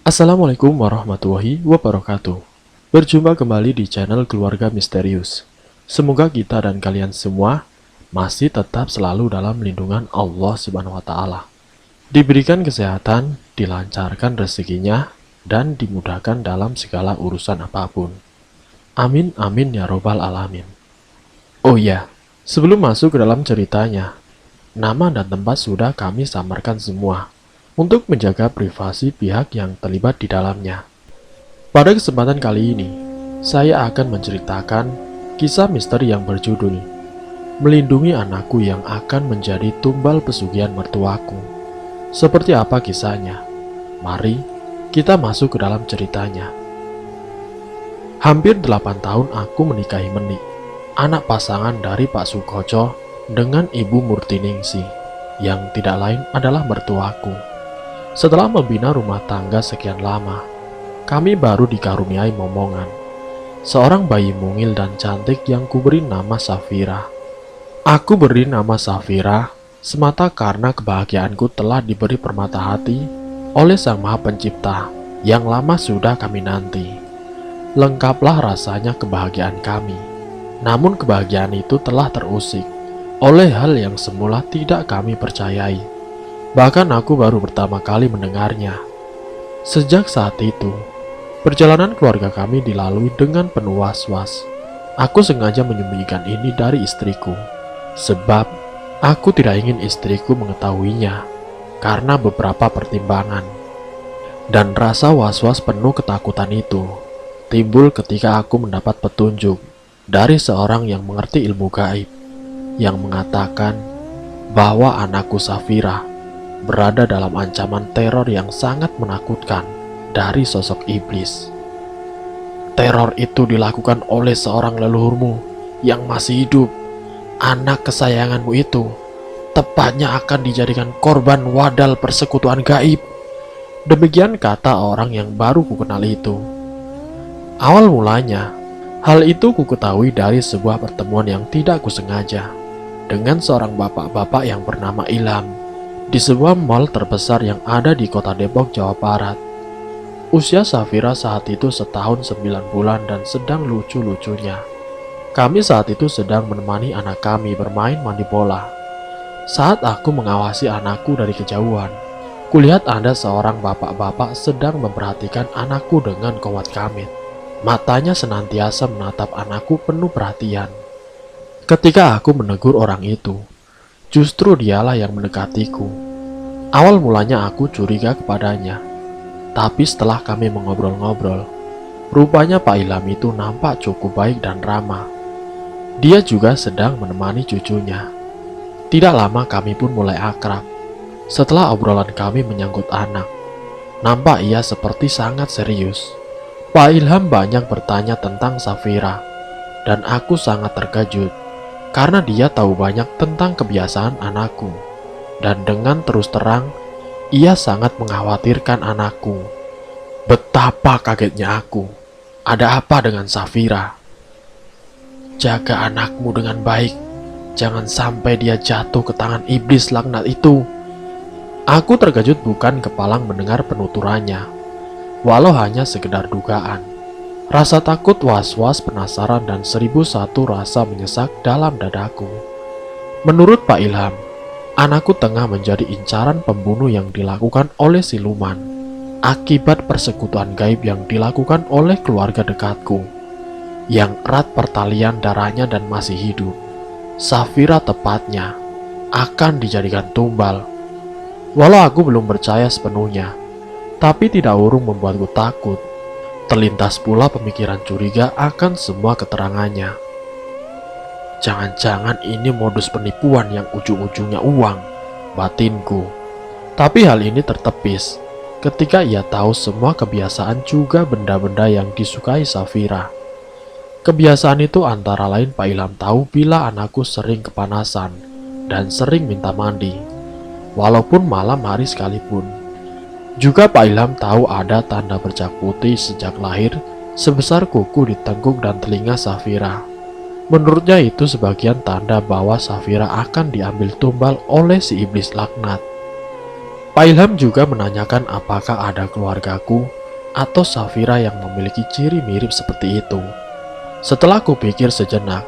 Assalamualaikum warahmatullahi wabarakatuh. Berjumpa kembali di channel Keluarga Misterius. Semoga kita dan kalian semua masih tetap selalu dalam lindungan Allah Subhanahu wa taala. Diberikan kesehatan, dilancarkan rezekinya, dan dimudahkan dalam segala urusan apapun. Amin amin ya robbal alamin. Oh iya, sebelum masuk ke dalam ceritanya, nama dan tempat sudah kami samarkan semua untuk menjaga privasi pihak yang terlibat di dalamnya. Pada kesempatan kali ini, saya akan menceritakan kisah misteri yang berjudul Melindungi Anakku yang akan menjadi tumbal pesugihan mertuaku. Seperti apa kisahnya? Mari kita masuk ke dalam ceritanya. Hampir 8 tahun aku menikahi Menik, anak pasangan dari Pak Sukoco dengan Ibu Murtiningsi, yang tidak lain adalah mertuaku. Setelah membina rumah tangga sekian lama, kami baru dikaruniai momongan, seorang bayi mungil dan cantik yang kuberi nama Safira. Aku beri nama Safira semata karena kebahagiaanku telah diberi permata hati oleh Sang Maha Pencipta yang lama sudah kami nanti. Lengkaplah rasanya kebahagiaan kami. Namun kebahagiaan itu telah terusik oleh hal yang semula tidak kami percayai. Bahkan aku baru pertama kali mendengarnya. Sejak saat itu, perjalanan keluarga kami dilalui dengan penuh was-was. Aku sengaja menyembunyikan ini dari istriku, sebab aku tidak ingin istriku mengetahuinya karena beberapa pertimbangan. Dan rasa was-was penuh ketakutan itu timbul ketika aku mendapat petunjuk dari seorang yang mengerti ilmu gaib, yang mengatakan bahwa anakku Safira berada dalam ancaman teror yang sangat menakutkan dari sosok iblis. Teror itu dilakukan oleh seorang leluhurmu yang masih hidup. Anak kesayanganmu itu tepatnya akan dijadikan korban wadal persekutuan gaib. Demikian kata orang yang baru kukenal itu. Awal mulanya, hal itu kuketahui dari sebuah pertemuan yang tidak kusengaja dengan seorang bapak-bapak yang bernama Ilham di sebuah mal terbesar yang ada di kota Depok, Jawa Barat. Usia Safira saat itu setahun 9 bulan dan sedang lucu-lucunya. Kami saat itu sedang menemani anak kami bermain mandi bola. Saat aku mengawasi anakku dari kejauhan, kulihat ada seorang bapak-bapak sedang memperhatikan anakku dengan komat kamit. Matanya senantiasa menatap anakku penuh perhatian. Ketika aku menegur orang itu, justru dialah yang mendekatiku. Awal mulanya aku curiga kepadanya, tapi setelah kami mengobrol-ngobrol, rupanya Pak Ilham itu nampak cukup baik dan ramah. Dia juga sedang menemani cucunya. Tidak lama kami pun mulai akrab. Setelah obrolan kami menyangkut anak, nampak ia seperti sangat serius. Pak Ilham banyak bertanya tentang Safira, dan aku sangat terkejut karena dia tahu banyak tentang kebiasaan anakku. Dan dengan terus terang, ia sangat mengkhawatirkan anakku. Betapa kagetnya aku. Ada apa dengan Safira? Jaga anakmu dengan baik. Jangan sampai dia jatuh ke tangan iblis laknat itu. Aku terkejut bukan kepalang mendengar penuturannya. Walau hanya sekedar dugaan, rasa takut, was-was, penasaran, dan 1001 rasa menyesak dalam dadaku. Menurut Pak Ilham, anakku tengah menjadi incaran pembunuh yang dilakukan oleh siluman akibat persekutuan gaib yang dilakukan oleh keluarga dekatku yang erat pertalian darahnya dan masih hidup. Safira tepatnya akan dijadikan tumbal. Walau aku belum percaya sepenuhnya, tapi tidak urung membuatku takut. Terlintas pula pemikiran curiga akan semua keterangannya. Jangan-jangan ini modus penipuan yang ujung-ujungnya uang, batinku. Tapi hal ini tertepis ketika ia tahu semua kebiasaan juga benda-benda yang disukai Safira. Kebiasaan itu antara lain Pak Ilham tahu bila anakku sering kepanasan dan sering minta mandi, walaupun malam hari sekalipun. Juga Pak Ilham tahu ada tanda bercak putih sejak lahir sebesar kuku di tengkuk dan telinga Safira. Menurutnya itu sebagian tanda bahwa Safira akan diambil tumbal oleh si iblis laknat. Pak Ilham juga menanyakan apakah ada keluargaku atau Safira yang memiliki ciri mirip seperti itu. Setelah kupikir sejenak,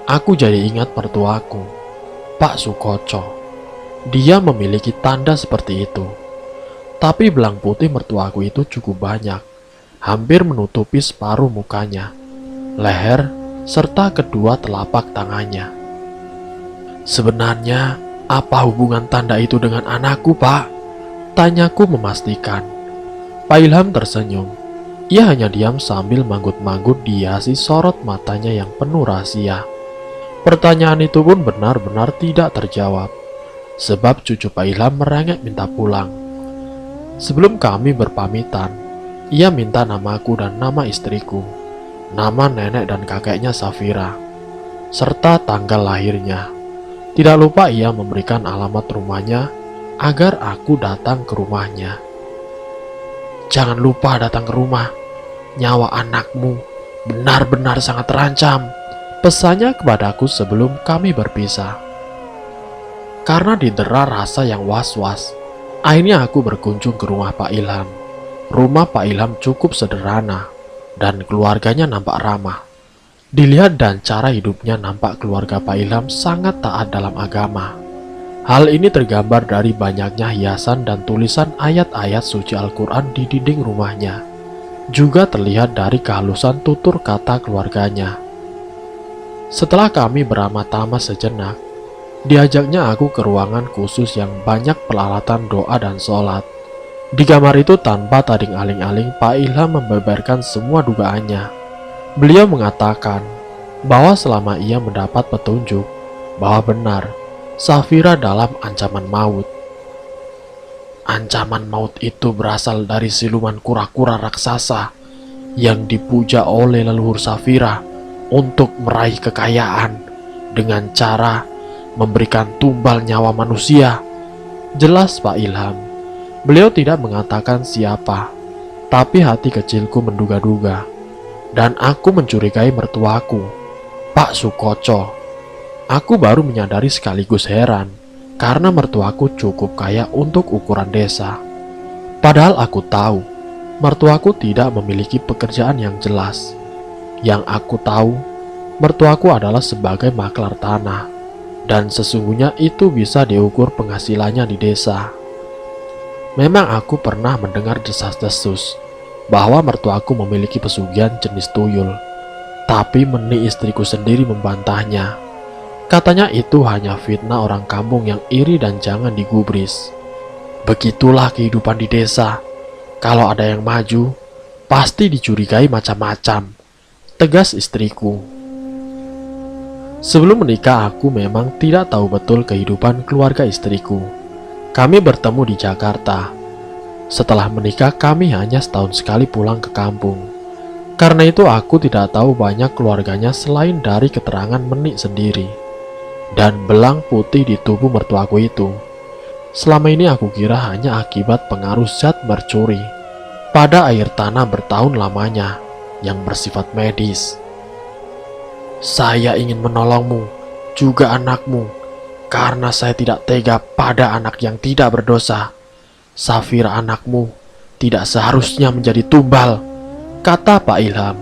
aku jadi ingat mertuaku, Pak Sukoco. Dia memiliki tanda seperti itu. Tapi belang putih mertuaku itu cukup banyak, hampir menutupi separuh mukanya, leher, serta kedua telapak tangannya. Sebenarnya, apa hubungan tanda itu dengan anakku, Pak? Tanyaku memastikan. Pak Ilham tersenyum. Ia hanya diam sambil manggut-manggut dihiasi sorot matanya yang penuh rahasia. Pertanyaan itu pun benar-benar tidak terjawab, sebab cucu Pak Ilham merengek minta pulang. Sebelum kami berpamitan, ia minta namaku dan nama istriku, nama nenek dan kakeknya Safira, serta tanggal lahirnya. Tidak lupa ia memberikan alamat rumahnya agar aku datang ke rumahnya. Jangan lupa datang ke rumah, nyawa anakmu benar-benar sangat terancam, pesannya kepadaku sebelum kami berpisah. Karena didera rasa yang was-was, akhirnya aku berkunjung ke rumah Pak Ilham. Rumah Pak Ilham cukup sederhana dan keluarganya nampak ramah. Dilihat dan cara hidupnya nampak keluarga Pak Ilham sangat taat dalam agama. Hal ini tergambar dari banyaknya hiasan dan tulisan ayat-ayat suci Al-Quran di dinding rumahnya. Juga terlihat dari kehalusan tutur kata keluarganya. Setelah kami beramah-tamah sejenak, diajaknya aku ke ruangan khusus yang banyak peralatan doa dan sholat. Di kamar itu tanpa tading aling-aling Pak Ilham membeberkan semua dugaannya. Beliau mengatakan bahwa selama ia mendapat petunjuk bahwa benar Safira dalam ancaman maut. Ancaman maut itu berasal dari siluman kura-kura raksasa yang dipuja oleh leluhur Safira untuk meraih kekayaan dengan cara memberikan tumbal nyawa manusia. Jelas Pak Ilham. Beliau tidak mengatakan siapa, tapi hati kecilku menduga-duga. Dan aku mencurigai mertuaku, Pak Sukoco. Aku baru menyadari sekaligus heran, karena mertuaku cukup kaya untuk ukuran desa. Padahal aku tahu, mertuaku tidak memiliki pekerjaan yang jelas. Yang aku tahu, mertuaku adalah sebagai maklar tanah, dan sesungguhnya itu bisa diukur penghasilannya di desa. Memang aku pernah mendengar desas-desus bahwa mertuaku memiliki pesugihan jenis tuyul, tapi Meni istriku sendiri membantahnya. Katanya itu hanya fitnah orang kampung yang iri dan jangan digubris. Begitulah kehidupan di desa. Kalau ada yang maju, pasti dicurigai macam-macam, tegas istriku. Sebelum menikah aku memang tidak tahu betul kehidupan keluarga istriku. Kami bertemu di Jakarta. Setelah menikah kami hanya setahun sekali pulang ke kampung. Karena itu aku tidak tahu banyak keluarganya selain dari keterangan Meni sendiri dan belang putih di tubuh mertuaku itu. Selama ini aku kira hanya akibat pengaruh zat mercuri pada air tanah bertahun lamanya yang bersifat medis. Saya ingin menolongmu, juga anakmu, karena saya tidak tega pada anak yang tidak berdosa. Safira anakmu tidak seharusnya menjadi tumbal, kata Pak Ilham.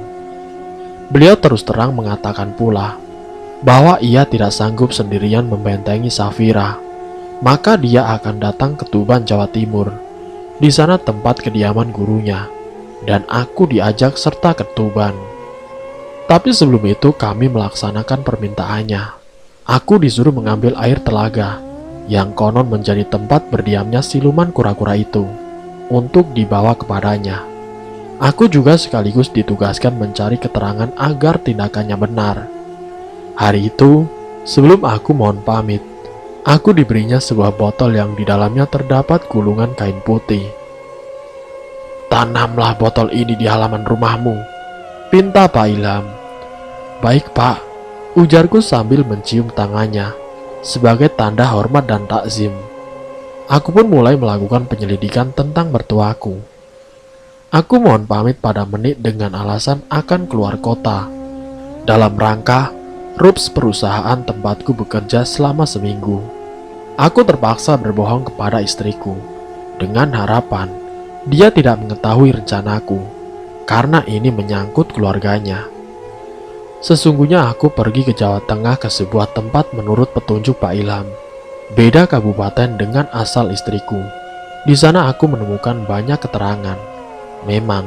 Beliau terus terang mengatakan pula bahwa ia tidak sanggup sendirian membentengi Safira. Maka dia akan datang ke Tuban, Jawa Timur. Di sana tempat kediaman gurunya, dan aku diajak serta ke Tuban. Tapi sebelum itu kami melaksanakan permintaannya. Aku disuruh mengambil air telaga yang konon menjadi tempat berdiamnya siluman kura-kura itu untuk dibawa kepadanya. Aku juga sekaligus ditugaskan mencari keterangan agar tindakannya benar. Hari itu, sebelum aku mohon pamit, aku diberinya sebuah botol yang di dalamnya terdapat gulungan kain putih. Tanamlah botol ini di halaman rumahmu, pinta Pak Ilham. Baik Pak, ujarku sambil mencium tangannya sebagai tanda hormat dan takzim. Aku pun mulai melakukan penyelidikan tentang mertuaku. Aku mohon pamit pada Menit dengan alasan akan keluar kota dalam rangka RUPS perusahaan tempatku bekerja selama seminggu. Aku terpaksa berbohong kepada istriku dengan harapan dia tidak mengetahui rencanaku, karena ini menyangkut keluarganya. Sesungguhnya aku pergi ke Jawa Tengah ke sebuah tempat menurut petunjuk Pak Ilham. Beda kabupaten dengan asal istriku. Di sana aku menemukan banyak keterangan. Memang,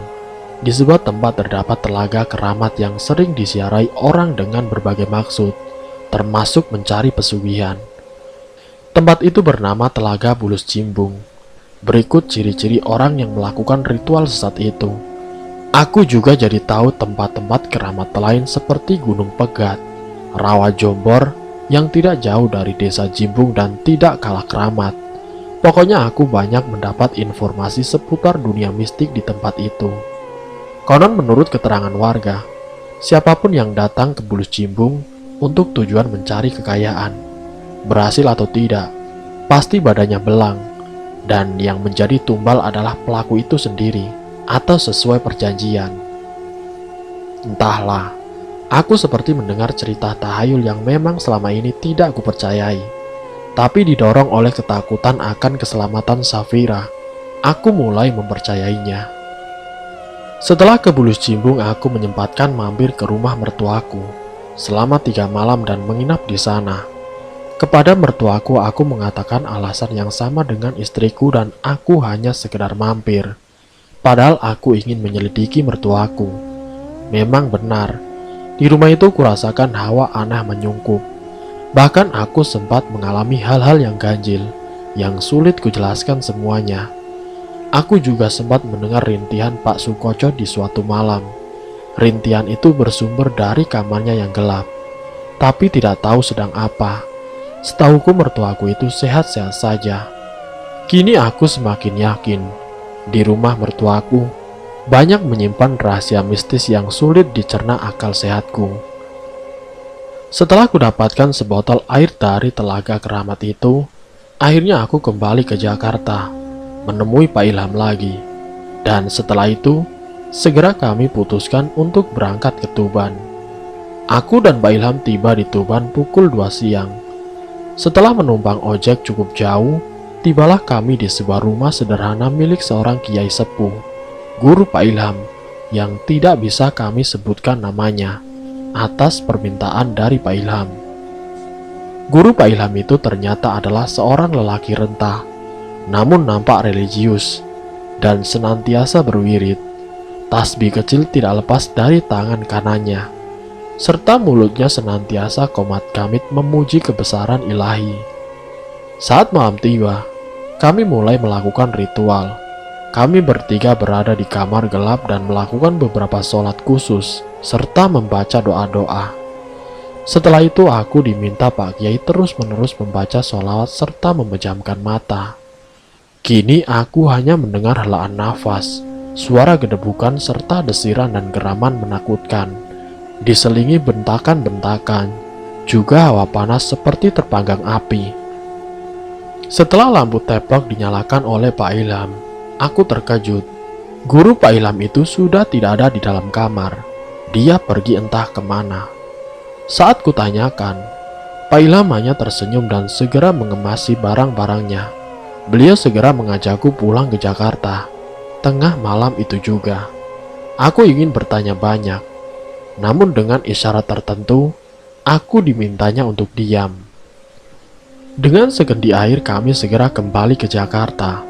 di sebuah tempat terdapat telaga keramat yang sering disiarai orang dengan berbagai maksud, termasuk mencari pesugihan. Tempat itu bernama Telaga Bulus Cimbung. Berikut ciri-ciri orang yang melakukan ritual sesat itu. Aku juga jadi tahu tempat-tempat keramat lain seperti Gunung Pegat, Rawa Jombor yang tidak jauh dari desa Jimbung dan tidak kalah keramat. Pokoknya aku banyak mendapat informasi seputar dunia mistik di tempat itu. Konon menurut keterangan warga, siapapun yang datang ke Bulus Cimbung untuk tujuan mencari kekayaan, berhasil atau tidak, pasti badannya belang, dan yang menjadi tumbal adalah pelaku itu sendiri atau sesuai perjanjian. Entahlah, aku seperti mendengar cerita tahayul yang memang selama ini tidak kupercayai. Tapi didorong oleh ketakutan akan keselamatan Safira, aku mulai mempercayainya. Setelah ke Bulus Cimbung, aku menyempatkan mampir ke rumah mertuaku selama 3 malam dan menginap di sana. Kepada mertuaku, aku mengatakan alasan yang sama dengan istriku dan aku hanya sekedar mampir. Padahal aku ingin menyelidiki mertuaku. Memang benar, di rumah itu kurasakan hawa aneh menyungkup. Bahkan aku sempat mengalami hal-hal yang ganjil, yang sulit kujelaskan semuanya. Aku juga sempat mendengar rintihan Pak Sukoco di suatu malam. Rintihan itu bersumber dari kamarnya yang gelap, tapi tidak tahu sedang apa. Setahuku mertuaku itu sehat-sehat saja. Kini aku semakin yakin, di rumah mertuaku banyak menyimpan rahasia mistis yang sulit dicerna akal sehatku. Setelah kudapatkan sebotol air dari telaga keramat itu, akhirnya aku kembali ke Jakarta, menemui Pak Ilham lagi. Dan setelah itu, segera kami putuskan untuk berangkat ke Tuban. Aku dan Pak Ilham tiba di Tuban pukul 2 siang. Setelah menumpang ojek cukup jauh, tibalah kami di sebuah rumah sederhana milik seorang kiai sepuh, guru Pak Ilham, yang tidak bisa kami sebutkan namanya atas permintaan dari Pak Ilham. Guru Pak Ilham itu ternyata adalah seorang lelaki renta, namun nampak religius dan senantiasa berwirid. Tasbih kecil tidak lepas dari tangan kanannya, serta mulutnya senantiasa komat kamit memuji kebesaran ilahi. Saat malam tiba, kami mulai melakukan ritual. Kami bertiga berada di kamar gelap dan melakukan beberapa sholat khusus, serta membaca doa-doa. Setelah itu aku diminta Pak Kiai terus-menerus membaca sholawat serta memejamkan mata. Kini aku hanya mendengar helaan nafas, suara gedebukan serta desiran dan geraman menakutkan, diselingi bentakan-bentakan, juga hawa panas seperti terpanggang api. Setelah lampu teplok dinyalakan oleh Pak Ilham, aku terkejut. Guru Pak Ilham itu sudah tidak ada di dalam kamar. Dia pergi entah kemana. Saat kutanyakan, Pak Ilham hanya tersenyum dan segera mengemasi barang-barangnya. Beliau segera mengajakku pulang ke Jakarta. Tengah malam itu juga. Aku ingin bertanya banyak, namun dengan isyarat tertentu, aku dimintanya untuk diam. Dengan segendi air kami segera kembali ke Jakarta.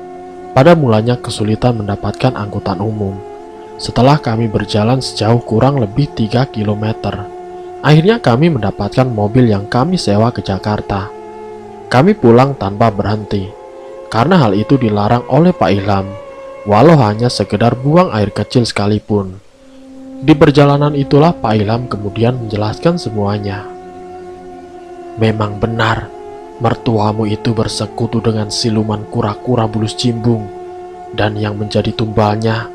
Pada mulanya kesulitan mendapatkan angkutan umum. Setelah kami berjalan sejauh kurang lebih 3 km, akhirnya kami mendapatkan mobil yang kami sewa ke Jakarta. Kami pulang tanpa berhenti, karena hal itu dilarang oleh Pak Ilham, walau hanya sekedar buang air kecil sekalipun. Di perjalanan itulah Pak Ilham kemudian menjelaskan semuanya. Memang benar, mertuamu itu bersekutu dengan siluman kura-kura Bulus Cimbung, dan yang menjadi tumbalnya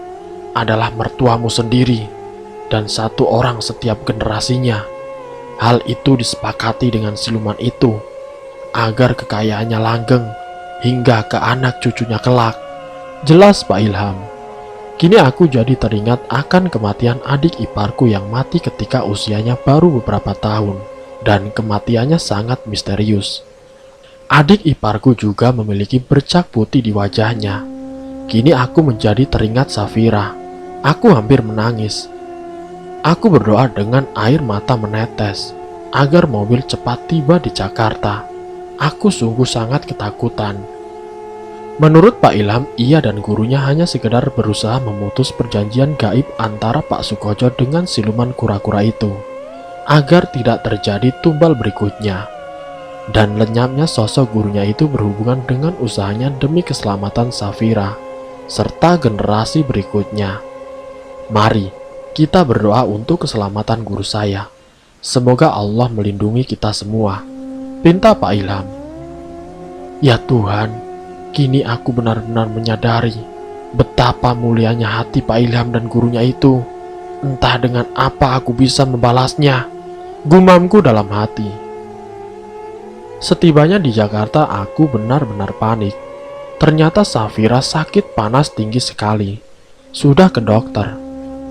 adalah mertuamu sendiri dan 1 orang setiap generasinya. Hal itu disepakati dengan siluman itu agar kekayaannya langgeng hingga ke anak cucunya kelak. Jelas Pak Ilham. Kini aku jadi teringat akan kematian adik iparku yang mati ketika usianya baru beberapa tahun, dan kematiannya sangat misterius. Adik iparku juga memiliki bercak putih di wajahnya, Kini aku menjadi teringat Safira. Aku hampir menangis. Aku berdoa dengan air mata menetes agar mobil cepat tiba di Jakarta. Aku sungguh sangat ketakutan. Menurut Pak Ilham, ia dan gurunya hanya sekedar berusaha memutus perjanjian gaib antara Pak Sukojo dengan siluman kura-kura itu, agar tidak terjadi tumbal berikutnya. Dan lenyapnya sosok gurunya itu berhubungan dengan usahanya demi keselamatan Safira, serta generasi berikutnya. Mari, kita berdoa untuk keselamatan guru saya. Semoga Allah melindungi kita semua, pinta Pak Ilham. Ya Tuhan, kini aku benar-benar menyadari betapa mulianya hati Pak Ilham dan gurunya itu. Entah dengan apa aku bisa membalasnya, gumamku dalam hati. Setibanya di Jakarta, aku benar-benar panik. Ternyata Safira sakit panas tinggi sekali. Sudah ke dokter,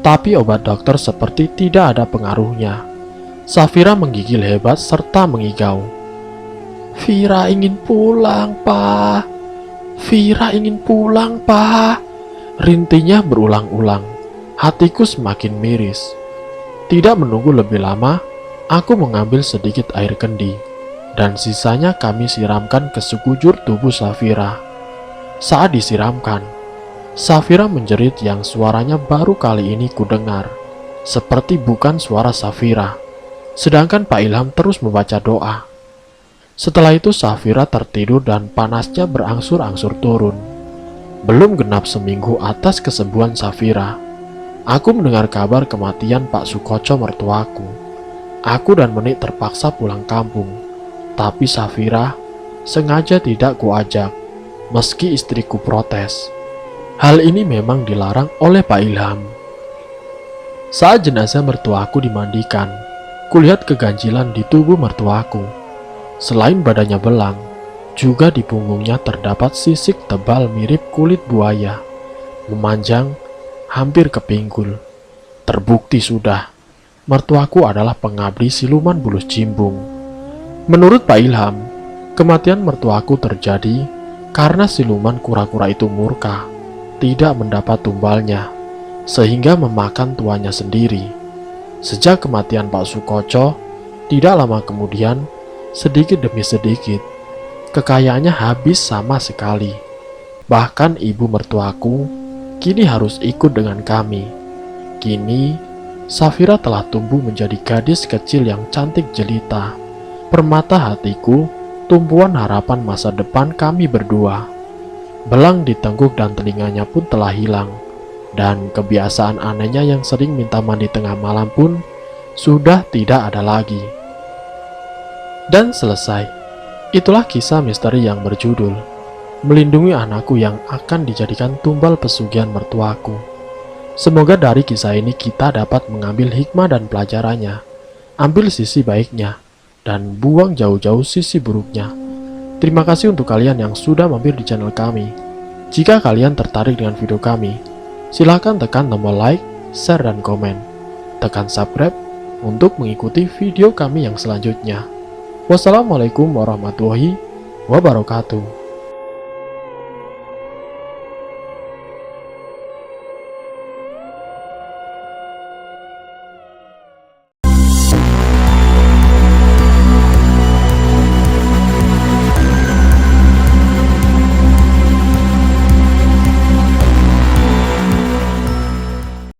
tapi obat dokter seperti tidak ada pengaruhnya. Safira menggigil hebat serta mengigau. Vira ingin pulang, Pak. Vira ingin pulang, Pak. Rintinya berulang-ulang. Hatiku semakin miris. Tidak menunggu lebih lama, aku mengambil sedikit air kendi, dan sisanya kami siramkan ke sekujur tubuh Safira. Saat disiramkan, Safira menjerit yang suaranya baru kali ini kudengar, seperti bukan suara Safira. Sedangkan Pak Ilham terus membaca doa. Setelah itu Safira tertidur dan panasnya berangsur-angsur turun. Belum genap seminggu atas kesembuhan Safira, aku mendengar kabar kematian Pak Sukoco mertuaku. Aku dan Menik terpaksa pulang kampung, tapi Safira sengaja tidak kuajak, meski istriku protes. Hal ini memang dilarang oleh Pak Ilham. Saat jenazah mertuaku dimandikan, kulihat keganjilan di tubuh mertuaku. Selain badannya belang, juga di punggungnya terdapat sisik tebal mirip kulit buaya, memanjang hampir ke pinggul. Terbukti sudah, mertuaku adalah pengabdi siluman bulus cimbung. Menurut Pak Ilham, kematian mertuaku terjadi karena siluman kura-kura itu murka, tidak mendapat tumbalnya, sehingga memakan tuannya sendiri. Sejak kematian Pak Sukoco, tidak lama kemudian, sedikit demi sedikit, kekayaannya habis sama sekali. Bahkan ibu mertuaku kini harus ikut dengan kami. Kini, Safira telah tumbuh menjadi gadis kecil yang cantik jelita, permata hatiku, tumpuan harapan masa depan kami berdua. Belang di tengkuk dan telinganya pun telah hilang, dan kebiasaan anehnya yang sering minta mandi tengah malam pun sudah tidak ada lagi. Dan selesai. Itulah kisah misteri yang berjudul Melindungi Anakku yang akan dijadikan tumbal pesugihan mertuaku. Semoga dari kisah ini kita dapat mengambil hikmah dan pelajarannya, ambil sisi baiknya, dan buang jauh-jauh sisi buruknya. Terima kasih untuk kalian yang sudah mampir di channel kami. Jika kalian tertarik dengan video kami, silahkan tekan tombol like, share, dan komen. Tekan subscribe untuk mengikuti video kami yang selanjutnya. Wassalamualaikum warahmatullahi wabarakatuh.